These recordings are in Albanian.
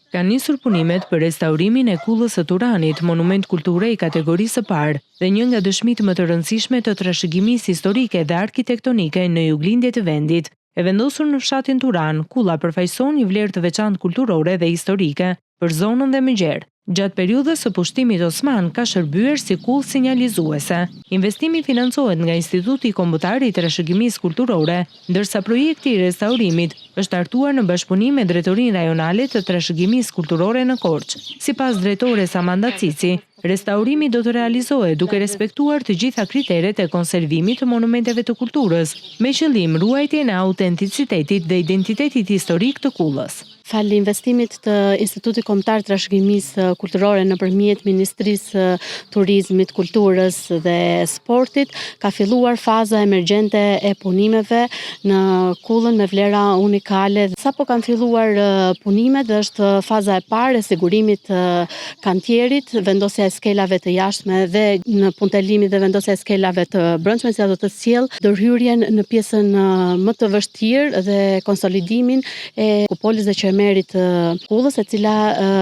Ka nisur punimet për restaurimin e kullës së Turanit, monument kulture i kategorisë së parë, dhe një nga dëshmitë më të rëndësishme të trashëgimisë historike dhe arkitektonike në juglindje të vendit. E vendosur në fshatin Turan, kulla përfaqëson një vlerë të veçantë kulturore dhe historike për zonën dhe mëngjer. Gjatë periudhës së pushtimit osman ka shërbyer si kullë sinjalizuese. Investimi financohet nga Instituti Kombëtar i Trashëgimisë Kulturore, ndërsa projekti i restaurimit është hartuar në bashkëpunim me Drejtorinë Rajonale të Trashëgimisë Kulturore në Korçë. Sipas drejtores Amanda Cici, restaurimi do të realizohet duke respektuar të gjitha kriteret e konservimit të monumenteve të kulturës, me qëllim ruajtjen e autenticitetit dhe identitetit historik të kullës. Fal investimit të Institutit Kombëtar të Trashëgimisë Kulturore nëpërmjet Ministrisë Turizmit, Kulturës dhe Sportit, ka filluar faza emergjente e punimeve në kullën me vlera unikale. Sapo kanë filluar punimet, është faza e parë e sigurimit të kantierit, vendosja e skelave të jashtme dhe në punëtelimin dhe vendosja e skelave të brendshme, që do të sjellë ndërhyrjen në pjesën më të vështirë dhe konsolidimin e kupolës dhe qermerit të kullës, e cila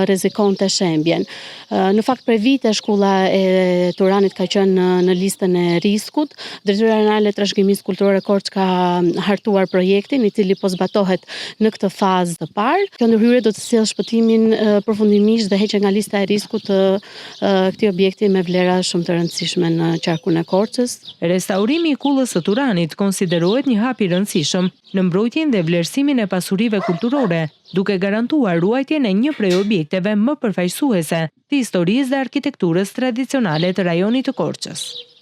rrezikon të shembjen. Në fakt për vite shkulla e Turanit ka qenë në listën e riskut. Drejtoria Rajonale e Trashëgimisë Kulturore Korçë ka hartuar projektin, i cili po zbatohet në këtë fazë të parë. Kjo ndërhyrje do të sjellë shpëtimin përfundimisht dhe heqjen nga lista e riskut të këtij objekti me vlera shumë të rëndësishme në qarkun e Korçës. Restaurimi i kullës së Turanit konsiderohet një hap i rëndësishëm në mbrojtjen dhe vlerësimin e pasurive kulturore, duke garantuar ruajtjen e një prej objekteve më përfaqësuese të historisë dhe arkitekturës tradicionale të rajonit të Korçës.